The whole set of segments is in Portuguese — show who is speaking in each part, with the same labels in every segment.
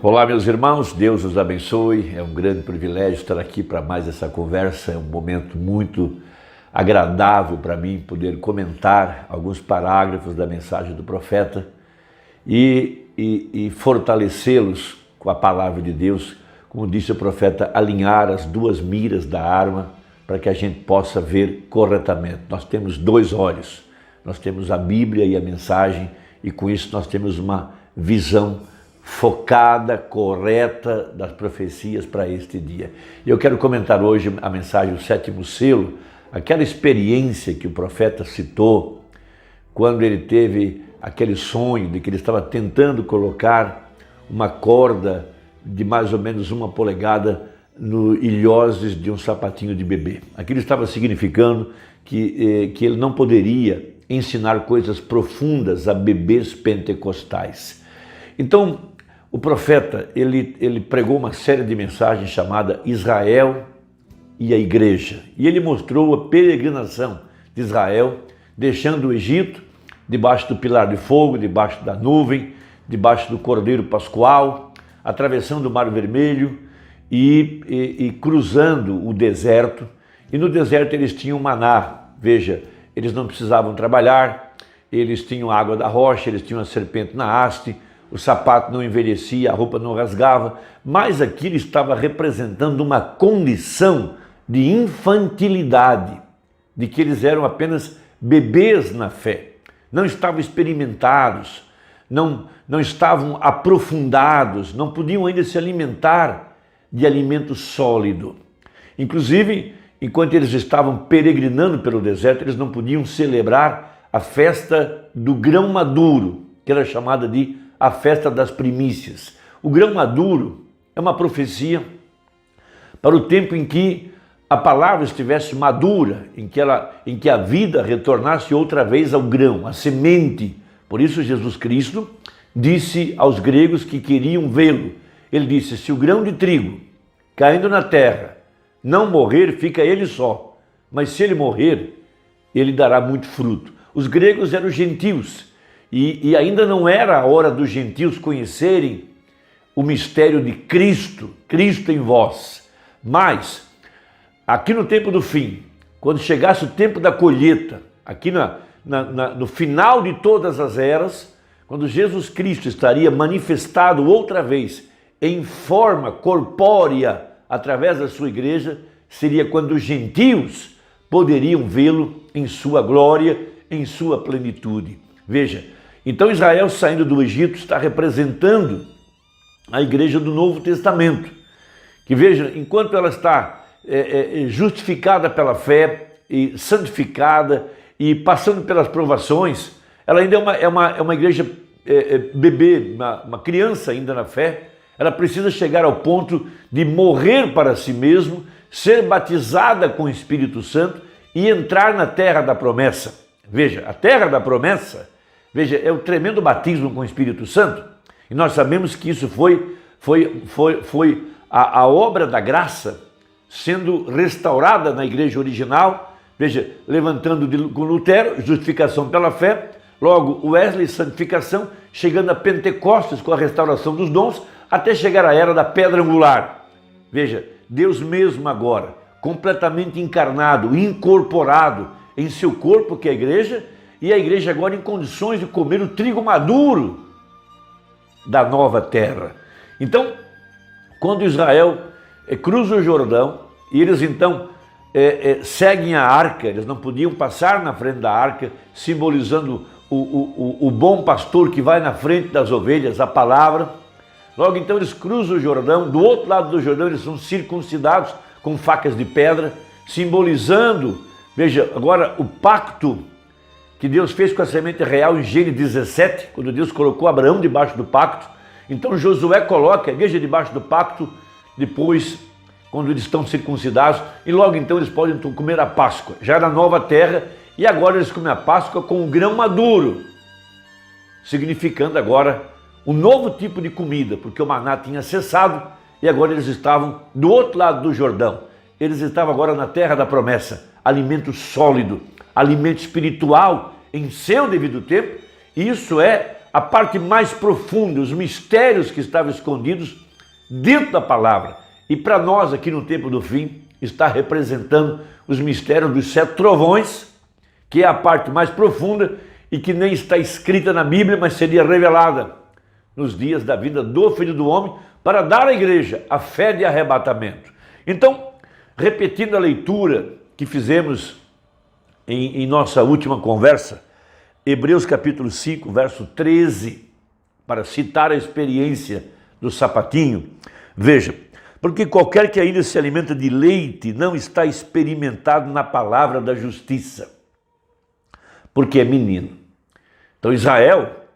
Speaker 1: Olá, meus irmãos, Deus os abençoe. É um grande privilégio estar aqui para mais essa conversa. É um momento muito agradável para mim poder comentar alguns parágrafos da mensagem do profeta e fortalecê-los com a palavra de Deus, como disse o profeta, alinhar as duas miras da arma para que a gente possa ver corretamente. Nós temos dois olhos, nós temos a Bíblia e a mensagem, e com isso nós temos uma visão focada, correta das profecias para este dia. E eu quero comentar hoje a mensagem do sétimo selo, aquela experiência que o profeta citou quando ele teve aquele sonho de que ele estava tentando colocar uma corda de mais ou menos 1 polegada no ilhoses de um sapatinho de bebê. Aquilo estava significando que ele não poderia ensinar coisas profundas a bebês pentecostais. Então, o profeta, ele pregou uma série de mensagens chamada Israel e a Igreja. E ele mostrou a peregrinação de Israel, deixando o Egito, debaixo do pilar de fogo, debaixo da nuvem, debaixo do Cordeiro Pascual, atravessando o Mar Vermelho e cruzando o deserto. E no deserto eles tinham maná. Veja, eles não precisavam trabalhar, eles tinham água da rocha, eles tinham a serpente na haste, o sapato não envelhecia, a roupa não rasgava, mas aquilo estava representando uma condição de infantilidade, de que eles eram apenas bebês na fé, não estavam experimentados, não estavam aprofundados, não podiam ainda se alimentar de alimento sólido. Inclusive, enquanto eles estavam peregrinando pelo deserto, eles não podiam celebrar a festa do grão maduro, que era chamada de a festa das primícias. O grão maduro é uma profecia para o tempo em que a palavra estivesse madura, em que a vida retornasse outra vez ao grão, à semente. Por isso Jesus Cristo disse aos gregos que queriam vê-lo. Ele disse, se o grão de trigo caindo na terra não morrer, fica ele só. Mas se ele morrer, ele dará muito fruto. Os gregos eram gentios. E ainda não era a hora dos gentios conhecerem o mistério de Cristo, Cristo em vós. Mas, aqui no tempo do fim, quando chegasse o tempo da colheita, aqui no final de todas as eras, quando Jesus Cristo estaria manifestado outra vez em forma corpórea através da sua igreja, seria quando os gentios poderiam vê-lo em sua glória, em sua plenitude. Veja, então Israel saindo do Egito está representando a igreja do Novo Testamento, que veja, enquanto ela está justificada pela fé e santificada e passando pelas provações, ela ainda é uma igreja bebê, uma criança ainda na fé. Ela precisa chegar ao ponto de morrer para si mesmo, ser batizada com o Espírito Santo e entrar na terra da promessa. Veja, a terra da promessa, veja, é o tremendo batismo com o Espírito Santo. E nós sabemos que isso foi a obra da graça sendo restaurada na igreja original. Veja, levantando com Lutero, justificação pela fé, logo Wesley, santificação, chegando a Pentecostes com a restauração dos dons, até chegar à era da pedra angular. Veja, Deus mesmo agora, completamente encarnado, incorporado em seu corpo, que é a igreja, e a igreja agora em condições de comer o trigo maduro da nova terra. Então, quando Israel cruza o Jordão, e eles então seguem a arca, eles não podiam passar na frente da arca, simbolizando o bom pastor que vai na frente das ovelhas, a palavra. Logo então eles cruzam o Jordão, do outro lado do Jordão eles são circuncidados com facas de pedra, simbolizando, veja, agora o pacto que Deus fez com a semente real em Gênesis 17, quando Deus colocou Abraão debaixo do pacto. Então Josué coloca a igreja debaixo do pacto, depois, quando eles estão circuncidados, e logo então eles podem comer a Páscoa, já na nova terra, e agora eles comem a Páscoa com o grão maduro, significando agora um novo tipo de comida, porque o maná tinha cessado, e agora eles estavam do outro lado do Jordão. Eles estavam agora na terra da promessa, alimento sólido, alimento espiritual em seu devido tempo. Isso é a parte mais profunda, os mistérios que estavam escondidos dentro da palavra. E para nós, aqui no tempo do fim, está representando os mistérios dos 7 trovões, que é a parte mais profunda e que nem está escrita na Bíblia, mas seria revelada nos dias da vida do Filho do Homem, para dar à igreja a fé de arrebatamento. Então, repetindo a leitura que fizemos em nossa última conversa, Hebreus capítulo 5, verso 13, para citar a experiência do sapatinho, veja, porque qualquer que ainda se alimenta de leite não está experimentado na palavra da justiça, porque é menino. Então Israel,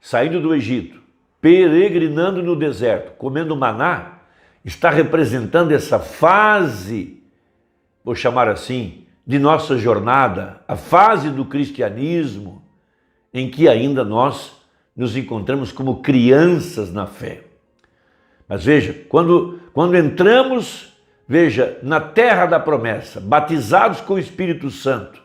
Speaker 1: saindo do Egito, peregrinando no deserto, comendo maná, está representando essa fase, vou chamar assim, de nossa jornada, a fase do cristianismo, em que ainda nós nos encontramos como crianças na fé. Mas veja, quando entramos, veja, na terra da promessa, batizados com o Espírito Santo,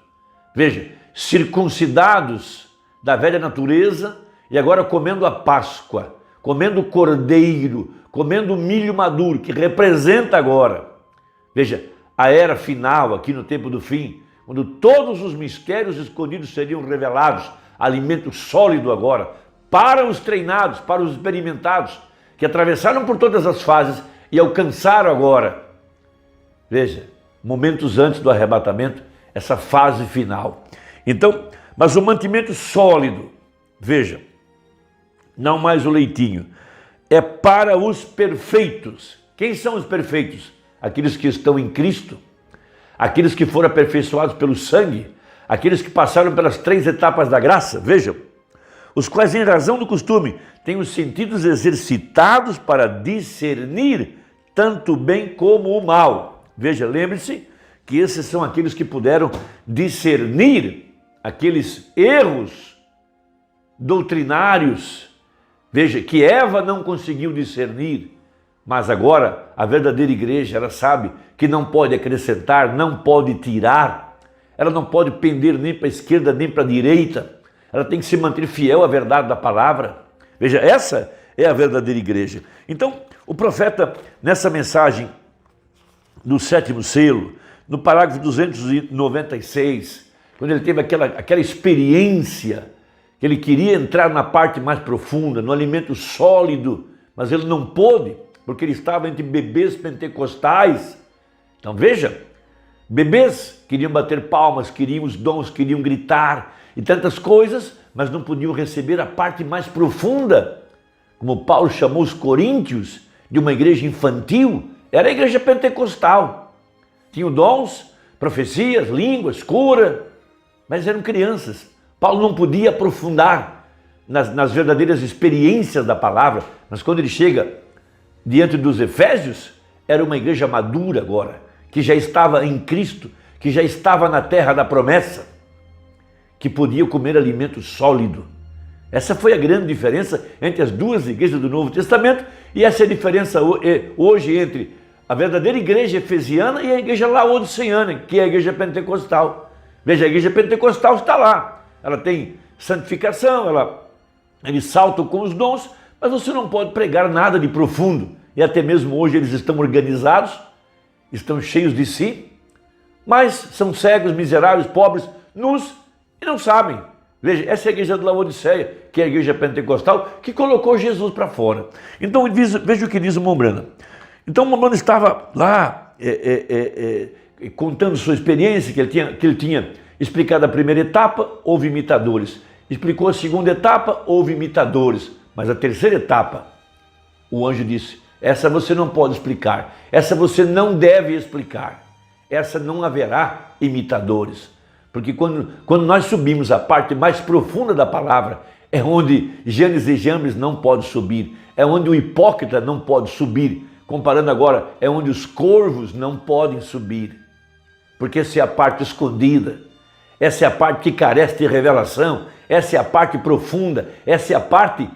Speaker 1: veja, circuncidados da velha natureza e agora comendo a Páscoa, comendo o cordeiro, comendo o milho maduro, que representa agora, veja, a era final aqui no tempo do fim, quando todos os mistérios escondidos seriam revelados, alimento sólido agora, para os treinados, para os experimentados, que atravessaram por todas as fases e alcançaram agora, veja, momentos antes do arrebatamento, essa fase final. Então, mas o mantimento sólido, veja, não mais o leitinho, é para os perfeitos. Quem são os perfeitos? Aqueles que estão em Cristo, aqueles que foram aperfeiçoados pelo sangue, aqueles que passaram pelas 3 etapas da graça, vejam, os quais, em razão do costume, têm os sentidos exercitados para discernir tanto o bem como o mal. Veja, lembre-se que esses são aqueles que puderam discernir aqueles erros doutrinários, veja, que Eva não conseguiu discernir, mas agora a verdadeira igreja, ela sabe que não pode acrescentar, não pode tirar, ela não pode pender nem para a esquerda nem para a direita, ela tem que se manter fiel à verdade da palavra. Veja, essa é a verdadeira igreja. Então, o profeta, nessa mensagem do 7º selo, no parágrafo 296, quando ele teve aquela experiência, que ele queria entrar na parte mais profunda, no alimento sólido, mas ele não pôde, porque ele estava entre bebês pentecostais. Então veja, bebês queriam bater palmas, queriam os dons, queriam gritar e tantas coisas, mas não podiam receber a parte mais profunda, como Paulo chamou os coríntios de uma igreja infantil, era a igreja pentecostal. Tinham dons, profecias, línguas, cura, mas eram crianças. Paulo não podia aprofundar nas verdadeiras experiências da palavra, mas quando ele chega diante dos Efésios, era uma igreja madura agora, que já estava em Cristo, que já estava na terra da promessa, que podia comer alimento sólido. Essa foi a grande diferença entre as duas igrejas do Novo Testamento, e essa é a diferença hoje entre a verdadeira igreja efesiana e a igreja laodiceana, que é a igreja pentecostal. Veja, a igreja pentecostal está lá, ela tem santificação, eles saltam com os dons, mas você não pode pregar nada de profundo. E até mesmo hoje eles estão organizados, estão cheios de si, mas são cegos, miseráveis, pobres, nus e não sabem. Veja, essa é a igreja de Laodiceia, que é a igreja pentecostal, que colocou Jesus para fora. Então veja o que diz o Mombrana. Então o Mombrana estava lá contando sua experiência, que ele tinha explicado a primeira etapa, houve imitadores. Explicou a segunda etapa, houve imitadores. Mas a terceira etapa, o anjo disse, essa você não pode explicar, essa você não deve explicar, essa não haverá imitadores. Porque quando nós subimos a parte mais profunda da palavra, é onde Janes e Jambres não pode subir, é onde o hipócrita não pode subir, comparando agora, é onde os corvos não podem subir, porque essa é a parte escondida, essa é a parte que carece de revelação, essa é a parte profunda, essa é a parte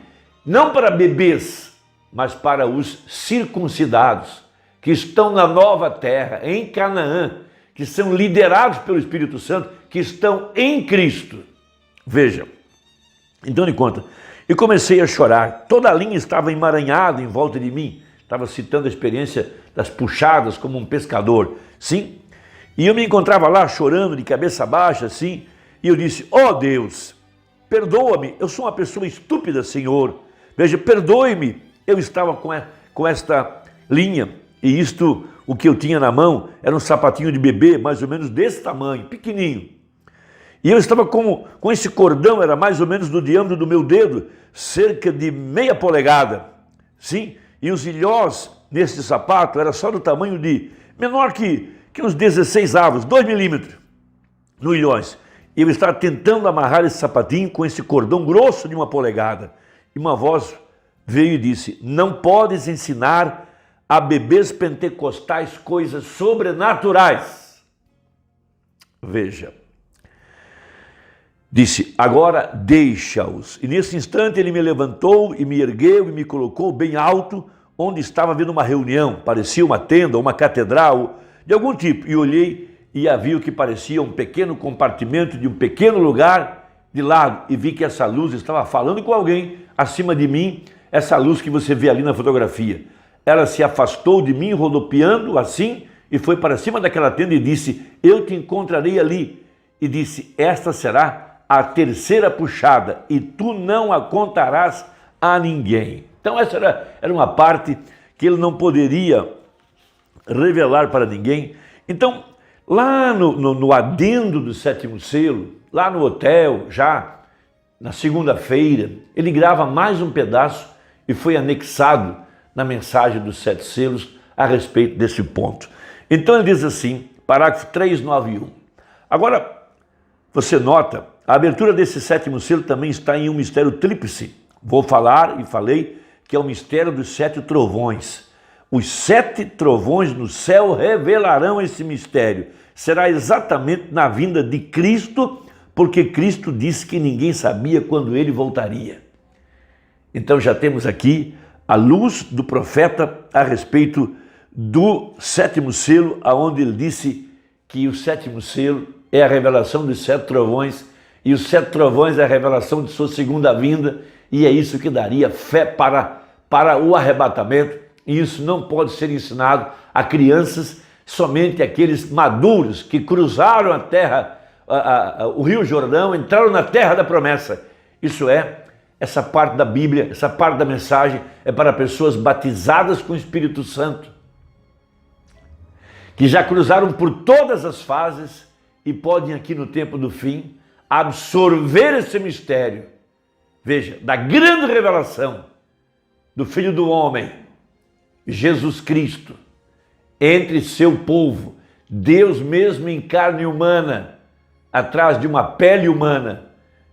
Speaker 1: não para bebês, mas para os circuncidados, que estão na nova terra, em Canaã, que são liderados pelo Espírito Santo, que estão em Cristo. Veja, então ele conta, e comecei a chorar. Toda a linha estava emaranhada em volta de mim. Estava citando a experiência das puxadas como um pescador, sim. E eu me encontrava lá chorando de cabeça baixa, assim, e eu disse: ó Deus, perdoa-me, eu sou uma pessoa estúpida, Senhor. Veja, perdoe-me. Eu estava com esta linha, e isto, o que eu tinha na mão, era um sapatinho de bebê, mais ou menos desse tamanho, pequenininho. E eu estava com esse cordão, era mais ou menos do diâmetro do meu dedo, cerca de meia polegada, sim. E os ilhós nesse sapato era só do tamanho de, menor que uns 16 avos, 2 milímetros no ilhós. E eu estava tentando amarrar esse sapatinho com esse cordão grosso de uma polegada. E uma voz veio e disse: não podes ensinar a bebês pentecostais coisas sobrenaturais. Veja. Disse: agora deixa-os. E nesse instante ele me levantou e me ergueu e me colocou bem alto, onde estava havendo uma reunião. Parecia uma tenda, uma catedral de algum tipo. E olhei e havia o que parecia um pequeno compartimento de um pequeno lugar de lado. E vi que essa luz estava falando com alguém acima de mim, essa luz que você vê ali na fotografia. Ela se afastou de mim, rodopiando assim, e foi para cima daquela tenda e disse: eu te encontrarei ali. E disse: esta será a terceira puxada, e tu não a contarás a ninguém. Então essa era uma parte que ele não poderia revelar para ninguém. Então, lá no adendo do sétimo selo, lá no hotel, já na segunda-feira, ele grava mais um pedaço e foi anexado na mensagem dos 7 selos a respeito desse ponto. Então ele diz assim, parágrafo 391. Agora, você nota, a abertura desse sétimo selo também está em um mistério tríplice. Vou falar e falei que é o mistério dos 7 trovões. Os 7 trovões no céu revelarão esse mistério. Será exatamente na vinda de Cristo, porque Cristo disse que ninguém sabia quando ele voltaria. Então já temos aqui a luz do profeta a respeito do sétimo selo, aonde ele disse que o sétimo selo é a revelação dos 7 trovões, e os 7 trovões é a revelação de sua segunda vinda, e é isso que daria fé para o arrebatamento. E isso não pode ser ensinado a crianças, somente aqueles maduros que cruzaram a terra, o Rio Jordão, entraram na terra da promessa. Isso é, essa parte da Bíblia, essa parte da mensagem é para pessoas batizadas com o Espírito Santo, que já cruzaram por todas as fases e podem aqui no tempo do fim absorver esse mistério. Veja, da grande revelação do Filho do Homem, Jesus Cristo, entre seu povo, Deus mesmo em carne humana, atrás de uma pele humana.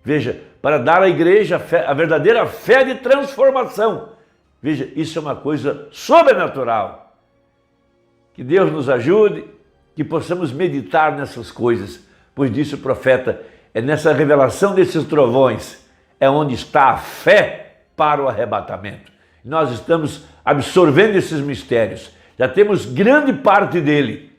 Speaker 1: Veja, para dar à igreja a verdadeira fé de transformação. Veja, isso é uma coisa sobrenatural. Que Deus nos ajude, que possamos meditar nessas coisas, pois disse o profeta, é nessa revelação desses trovões, é onde está a fé para o arrebatamento. Nós estamos absorvendo esses mistérios, já temos grande parte dele,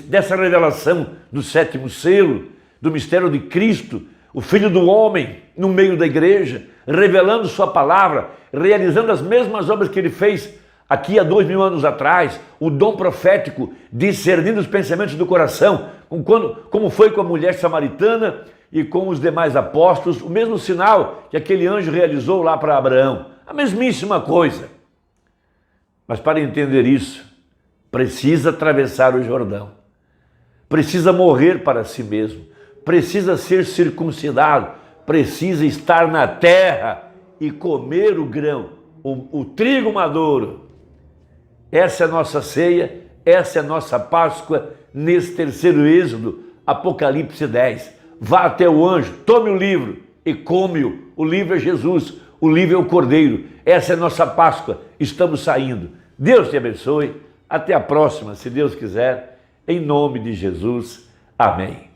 Speaker 1: dessa revelação do sétimo selo, do mistério de Cristo, o Filho do Homem no meio da igreja, revelando sua palavra, realizando as mesmas obras que ele fez aqui há 2000 anos atrás, o dom profético, discernindo os pensamentos do coração, como foi com a mulher samaritana e com os demais apóstolos, o mesmo sinal que aquele anjo realizou lá para Abraão, a mesmíssima coisa. Mas para entender isso, precisa atravessar o Jordão, precisa morrer para si mesmo, precisa ser circuncidado, precisa estar na terra e comer o grão, o trigo maduro. Essa é a nossa ceia, essa é a nossa Páscoa nesse terceiro êxodo, Apocalipse 10. Vá até o anjo, tome o livro e come-o. O livro é Jesus, o livro é o Cordeiro. Essa é a nossa Páscoa, estamos saindo. Deus te abençoe, até a próxima, se Deus quiser, em nome de Jesus. Amém.